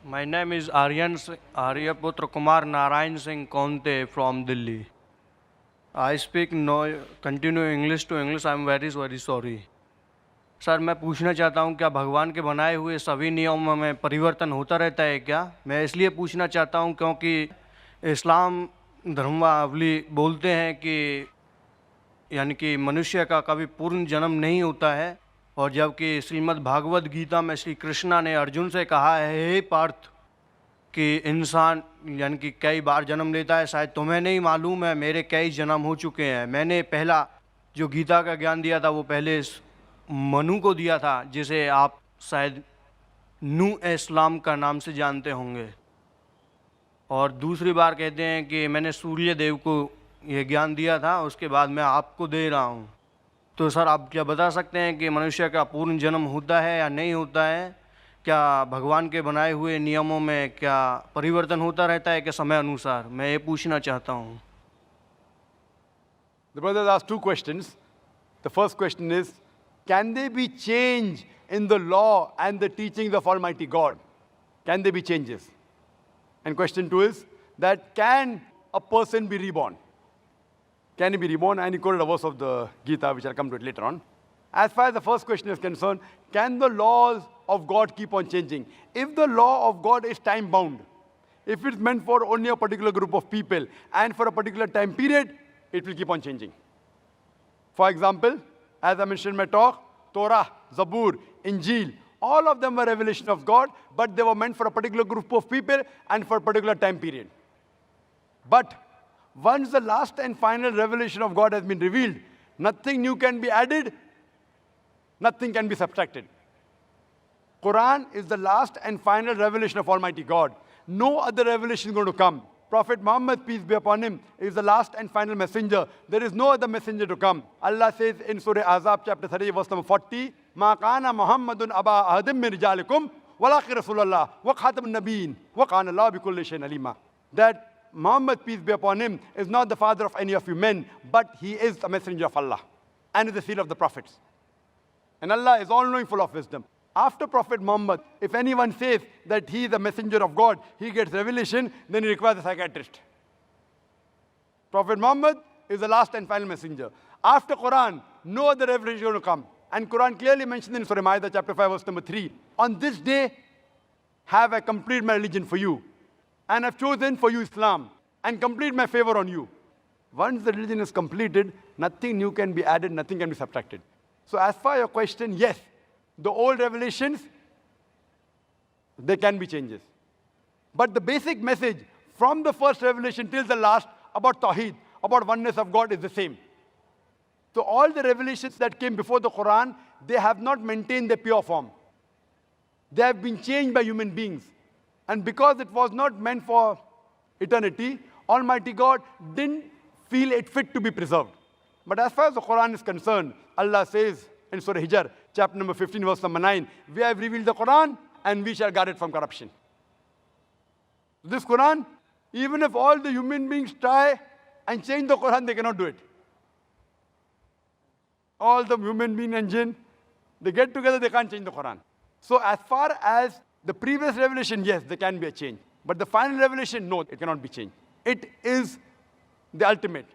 My name is Aryaputra Kumar Narayan Singh Konte from Delhi. I speak no continue English to English. I am very sorry. Sir मैं पूछना चाहता हूँ क्या भगवान के बनाए हुए सभी नियमों में परिवर्तन होता रहता है क्या? मैं इसलिए पूछना चाहता हूँ क्योंकि इस्लाम धर्मावली बोलते हैं कि यानी कि मनुष्य का कभी पूर्ण जन्म नहीं होता है, और जबकि श्रीमद् भागवत गीता में श्री कृष्णा ने अर्जुन से कहा है, हे पार्थ, कि इंसान यानी कि कई बार जन्म लेता है, शायद तुम्हें नहीं मालूम है, मेरे कई जन्म हो चुके हैं। मैंने पहला जो गीता का ज्ञान दिया था वो पहले मनु को दिया था, जिसे आप शायद नू इस्लाम का नाम से जानते होंगे। और दूसरी बार कहते हैं कि मैंने सूर्य देव को ये ज्ञान दिया था, उसके बाद मैं आपको दे रहा हूँ। तो सर आप क्या बता सकते हैं कि मनुष्य का पूर्ण जन्म होता है या नहीं होता है? क्या भगवान के बनाए हुए नियमों में क्या परिवर्तन होता रहता है कि समय अनुसार? मैं ये पूछना चाहता हूँ। The brothers asked two questions. The first question is, can there be change in the law and the teachings of Almighty God? Can there be changes? And question two is that can a person be reborn? Can he be reborn? And he quoted a verse of the Gita, which I'll come to it later on. As far as the first question is concerned, can the laws of God keep on changing? If the law of God is time-bound, if it's meant for only a particular group of people and for a particular time period, it will keep on changing. For example, as I mentioned in my talk, Torah, Zabur, Injil, all of them were revelation of God, but they were meant for a particular group of people and for a particular time period. But once the last and final revelation of God has been revealed, nothing new can be added, nothing can be subtracted. Quran is the last and final revelation of Almighty God. No other revelation is going to come. Prophet Muhammad, peace be upon him, is the last and final messenger. There is no other messenger to come. Allah says in Surah Azab, chapter 30, verse number 40, مَا كَانَ مُحَمَّدٌ أَبَا أَحَدٍ مِّن رِجَالِكُمْ وَلَٰكِنَّ رَسُولَ اللَّهِ وَخَاتَمَ النَّبِيِّينَ وَكَانَ اللَّهُ بِكُلِّ شَيْءٍ عَلِيمًا. That Muhammad, peace be upon him, is not the father of any of you men, but he is the messenger of Allah and is the seal of the prophets. And Allah is all-knowing, full of wisdom. After Prophet Muhammad, if anyone says that he is a messenger of God, he gets revelation, then he requires a psychiatrist. Prophet Muhammad is the last and final messenger. After Quran, no other revelation is going to come. And Quran clearly mentioned in Surah Ma'idah, chapter 5, verse number 3, on this day have I completed my religion for you, and I've chosen for you Islam, and complete my favor on you. Once the religion is completed, nothing new can be added, nothing can be subtracted. So as far as your question, yes, the old revelations, there can be changes. But the basic message from the first revelation till the last about Tawheed, about oneness of God is the same. So all the revelations that came before the Quran, they have not maintained their pure form. They have been changed by human beings. And because it was not meant for eternity, Almighty God didn't feel it fit to be preserved. But as far as the Quran is concerned, Allah says in Surah Hijr, chapter number 15, verse number 9, we have revealed the Quran and we shall guard it from corruption. This Quran, even if all the human beings try and change the Quran, they cannot do it. All the human being and jinn, they get together, they can't change the Quran. So as far as the previous revelation, yes, there can be a change. But the final revelation, no, it cannot be changed. It is the ultimate.